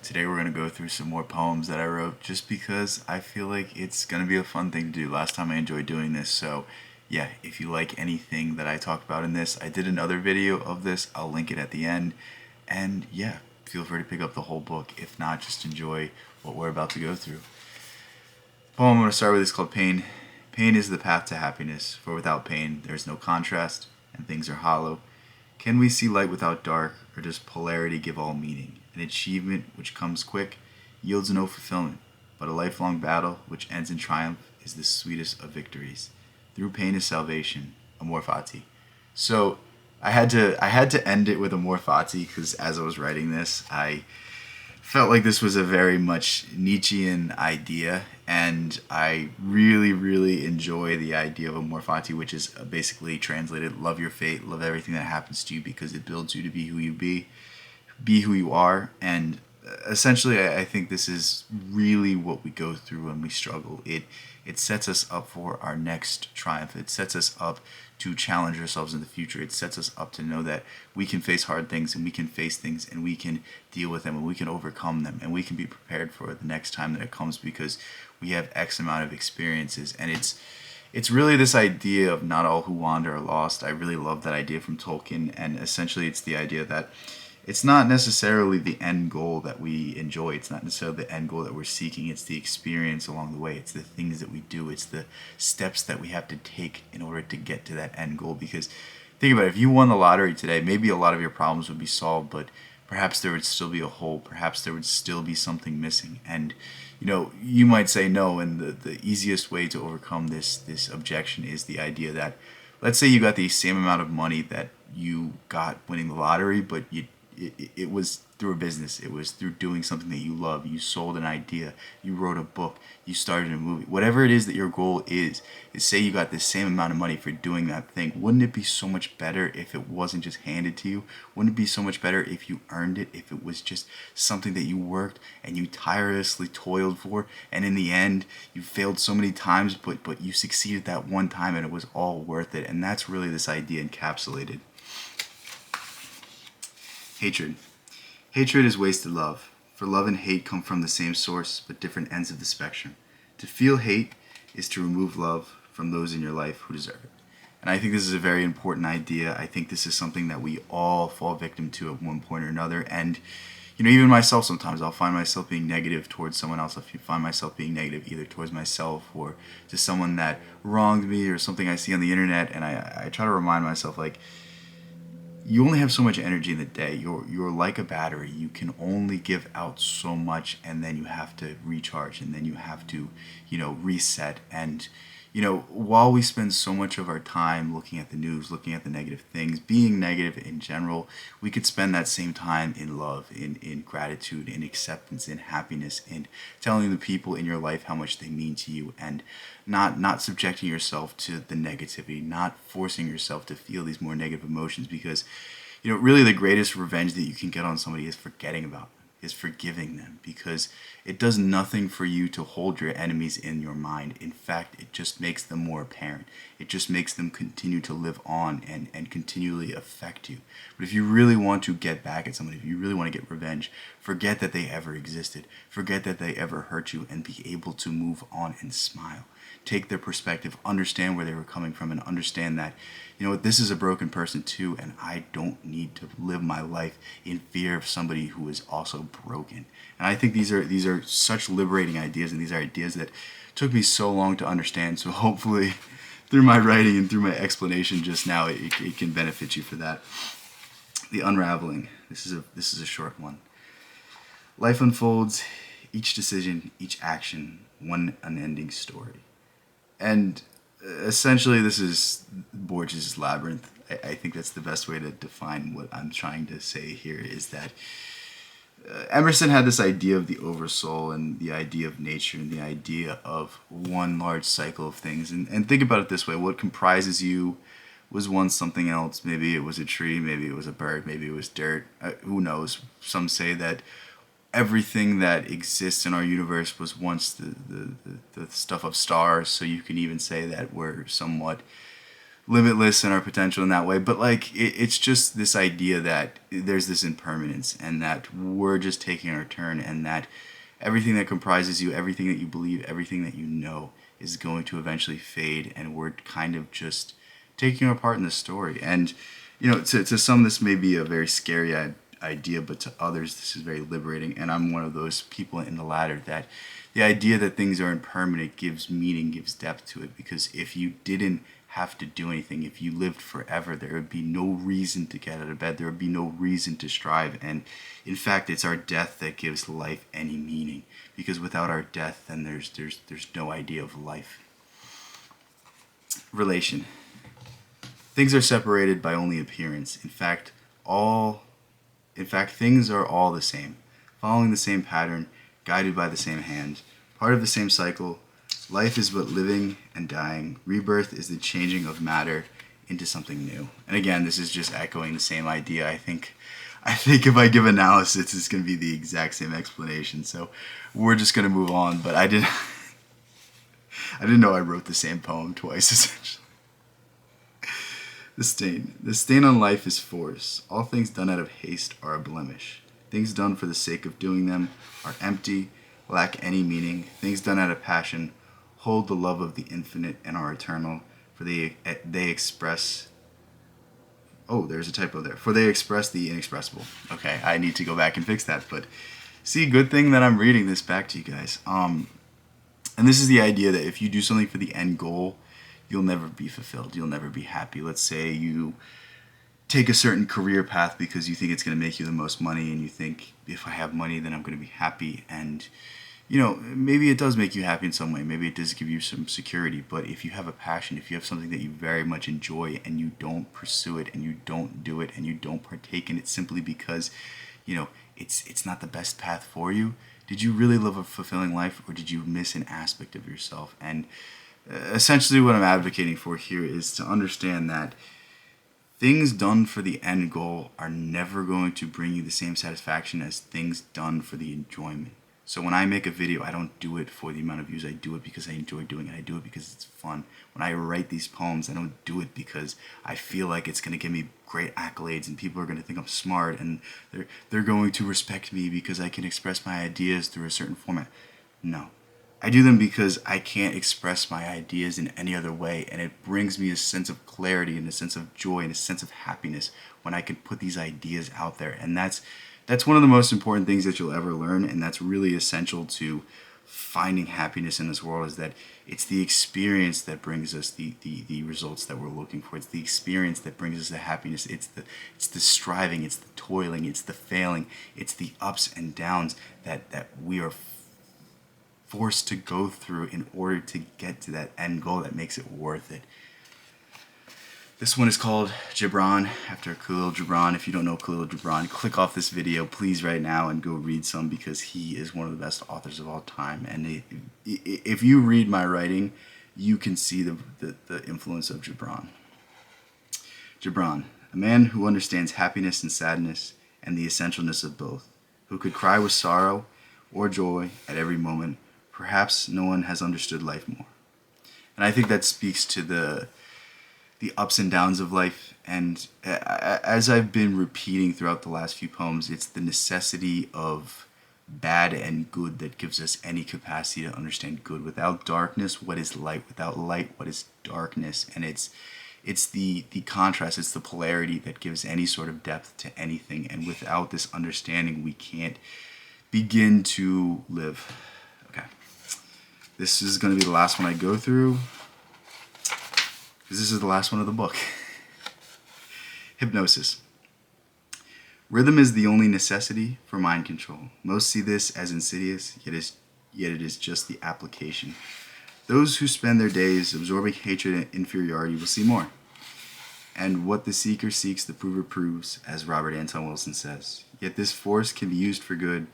Today we're going to go through some more poems that I wrote just because I feel like it's going to be a fun thing to do. Last time I enjoyed doing this, so yeah, if you like anything that I talked about in this, I did another video of this. I'll link it at the end. And yeah, feel free to pick up the whole book. If not, just enjoy what we're about to go through. The poem I'm going to start with is called Pain. Pain is the path to happiness, for without pain there is no contrast, and things are hollow. Can we see light without dark, or does polarity give all meaning? An achievement which comes quick yields no fulfillment, but a lifelong battle which ends in triumph is the sweetest of victories. Through pain is salvation, amor fati. So I had to end it with amor fati because as I was writing this, I felt like this was a very much Nietzschean idea, and I really enjoy the idea of amor fati, which is basically translated love your fate, love everything that happens to you because it builds you to be who you be who you are. And essentially, I think this is really what we go through when we struggle. It sets us up for our next triumph. It sets us up to challenge ourselves in the future. It sets us up to know that we can face hard things and we can face things and we can deal with them and we can overcome them and we can be prepared for the next time that it comes because we have X amount of experiences. And it's really this idea of not all who wander are lost. I really love that idea from Tolkien, and essentially it's the idea that it's not necessarily the end goal that we enjoy. It's not necessarily the end goal that we're seeking. It's the experience along the way. It's the things that we do. It's the steps that we have to take in order to get to that end goal. Because think about it, if you won the lottery today, maybe a lot of your problems would be solved, but perhaps there would still be a hole. Perhaps there would still be something missing. And you might say no, and the easiest way to overcome this objection is the idea that, let's say you got the same amount of money that you got winning the lottery, but it was through a business. It was through doing something that you love. You sold an idea. You wrote a book. You started a movie. Whatever it is that your goal is say you got the same amount of money for doing that thing. Wouldn't it be so much better if it wasn't just handed to you? Wouldn't it be so much better if you earned it? If it was just something that you worked and you tirelessly toiled for, and in the end you failed so many times, but you succeeded that one time and it was all worth it. And that's really this idea encapsulated. Hatred. Hatred is wasted love, for love and hate come from the same source, but different ends of the spectrum. To feel hate is to remove love from those in your life who deserve it. And I think this is a very important idea. I think this is something that we all fall victim to at one point or another. And, even myself sometimes, I'll find myself being negative towards someone else. I'll find myself being negative either towards myself or to someone that wronged me or something I see on the internet. And I try to remind myself, like, you only have so much energy in the day. You're like a battery. You can only give out so much, and then you have to recharge, and then you have to, reset. And while we spend so much of our time looking at the news, looking at the negative things, being negative in general, we could spend that same time in love, in gratitude, in acceptance, in happiness, in telling the people in your life how much they mean to you, and not subjecting yourself to the negativity, not forcing yourself to feel these more negative emotions, because really the greatest revenge that you can get on somebody is forgetting about them, is forgiving them, because it does nothing for you to hold your enemies in your mind. In fact, it just makes them more apparent. It just makes them continue to live on and continually affect you. But if you really want to get back at somebody, if you really want to get revenge, forget that they ever existed. Forget that they ever hurt you, and be able to move on and smile. Take their perspective, understand where they were coming from, and understand that, this is a broken person too, and I don't need to live my life in fear of somebody who is also broken. And I think these are such liberating ideas, and these are ideas that took me so long to understand. So hopefully, through my writing and through my explanation just now, it can benefit you for that. The unraveling. This is a short one. Life unfolds, each decision, each action, one unending story. And essentially, this is Borges' labyrinth. I think that's the best way to define what I'm trying to say here, is that Emerson had this idea of the oversoul and the idea of nature and the idea of one large cycle of things. And think about it this way. What comprises you was once something else. Maybe it was a tree, maybe it was a bird, maybe it was dirt. Who knows? Some say that everything that exists in our universe was once the stuff of stars, so you can even say that we're somewhat limitless in our potential in that way. But like it's just this idea that there's this impermanence, and that we're just taking our turn, and that everything that comprises you, everything that you believe, everything that you know is going to eventually fade, and we're kind of just taking our part in the story. And to some this may be a very scary idea, but to others this is very liberating. And I'm one of those people in the latter, that the idea that things are impermanent gives meaning, gives depth to it. Because if you didn't have to do anything, if you lived forever, there would be no reason to get out of bed, there would be no reason to strive. And in fact, it's our death that gives life any meaning, because without our death, then there's no idea of life. Relation. Things are separated by only appearance. In fact, things are all the same, following the same pattern, guided by the same hand, part of the same cycle. Life is but living and dying. Rebirth is the changing of matter into something new. And again, this is just echoing the same idea. I think if I give analysis, it's going to be the exact same explanation. So we're just going to move on. But I didn't know I wrote the same poem twice, essentially. The stain. The stain on life is force. All things done out of haste are a blemish. Things done for the sake of doing them are empty, lack any meaning. Things done out of passion hold the love of the infinite and are eternal, for they express... Oh, there's a typo there. For they express the inexpressible. Okay, I need to go back and fix that. But see, good thing that I'm reading this back to you guys. And this is the idea that if you do something for the end goal, you'll never be fulfilled. You'll never be happy. Let's say you take a certain career path because you think it's going to make you the most money, and you think, if I have money, then I'm going to be happy. And maybe it does make you happy in some way. Maybe it does give you some security. But if you have a passion, if you have something that you very much enjoy, and you don't pursue it, and you don't do it, and you don't partake in it simply because, it's not the best path for you, did you really live a fulfilling life, or did you miss an aspect of yourself? And essentially what I'm advocating for here is to understand that things done for the end goal are never going to bring you the same satisfaction as things done for the enjoyment. So when I make a video, I don't do it for the amount of views. I do it because I enjoy doing it. I do it because it's fun. When I write these poems, I don't do it because I feel like it's going to give me great accolades and people are going to think I'm smart and they're going to respect me because I can express my ideas through a certain format. No. I do them because I can't express my ideas in any other way, and it brings me a sense of clarity and a sense of joy and a sense of happiness when I can put these ideas out there. And that's one of the most important things that you'll ever learn, and that's really essential to finding happiness in this world, is that it's the experience that brings us the results that we're looking for. It's the experience that brings us the happiness. It's the striving, it's the toiling, it's the failing, it's the ups and downs that we are forced to go through in order to get to that end goal that makes it worth it. This one is called Gibran, after Khalil Gibran. If you don't know Khalil Gibran, click off this video, please, right now, and go read some, because he is one of the best authors of all time. And if you read my writing, you can see the influence of Gibran. Gibran, a man who understands happiness and sadness and the essentialness of both, who could cry with sorrow or joy at every moment. Perhaps no one has understood life more. And I think that speaks to the ups and downs of life. And as I've been repeating throughout the last few poems, it's the necessity of bad and good that gives us any capacity to understand good. Without darkness, what is light? Without light, what is darkness? And it's the contrast, it's the polarity that gives any sort of depth to anything. And without this understanding, we can't begin to live. Okay. This is going to be the last one I go through, because this is the last one of the book. Hypnosis. Rhythm is the only necessity for mind control. Most see this as insidious, yet it is just the application. Those who spend their days absorbing hatred and inferiority will see more. And what the seeker seeks, the prover proves, as Robert Anton Wilson says. Yet this force can be used for good.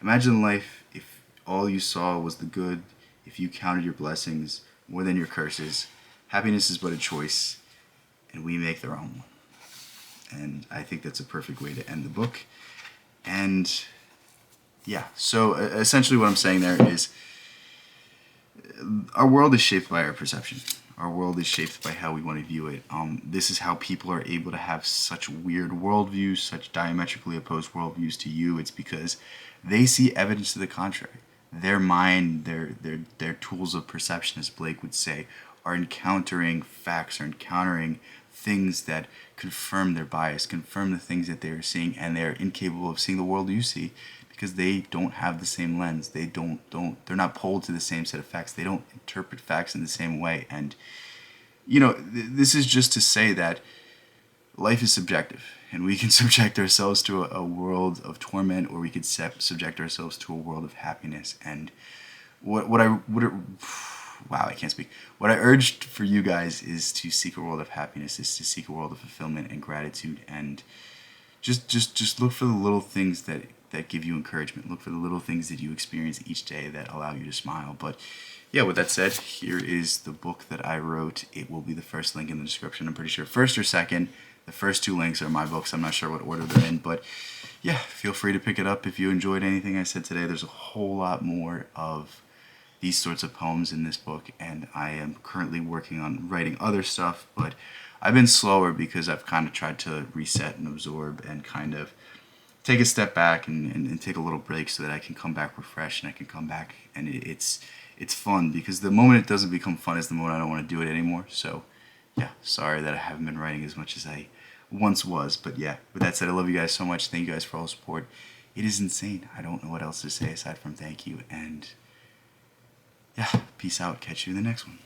Imagine life if all you saw was the good, if you counted your blessings more than your curses. Happiness is but a choice, and we make their own one. And I think that's a perfect way to end the book. And yeah, so essentially what I'm saying there is our world is shaped by our perception. Our world is shaped by how we want to view it. This is how people are able to have such weird worldviews, such diametrically opposed worldviews to you. It's because they see evidence to the contrary. Their mind, their tools of perception, as Blake would say, are encountering facts, are encountering things that confirm their bias, confirm the things that they are seeing, and they're incapable of seeing the world you see because they don't have the same lens. They're not pulled to the same set of facts. They don't interpret facts in the same way. And this is just to say that life is subjective, and we can subject ourselves to a world of torment, or we could subject ourselves to a world of happiness. And wow, I can't speak. What I urged for you guys is to seek a world of happiness, is to seek a world of fulfillment and gratitude, and just look for the little things that give you encouragement. Look for the little things that you experience each day that allow you to smile. But yeah, with that said, here is the book that I wrote. It will be the first link in the description. I'm pretty sure first or second. The first two links are my books. I'm not sure what order they're in, but yeah, feel free to pick it up if you enjoyed anything I said today. There's a whole lot more of these sorts of poems in this book, and I am currently working on writing other stuff, but I've been slower because I've kind of tried to reset and absorb and kind of take a step back and take a little break so that I can come back refreshed, and I can come back and it's fun, because the moment it doesn't become fun is the moment I don't want to do it anymore. So yeah, sorry that I haven't been writing as much as I once was, but yeah, with that said, I love you guys so much. Thank you guys for all the support. It is insane. I don't know what else to say aside from thank you, and yeah, peace out. Catch you in the next one.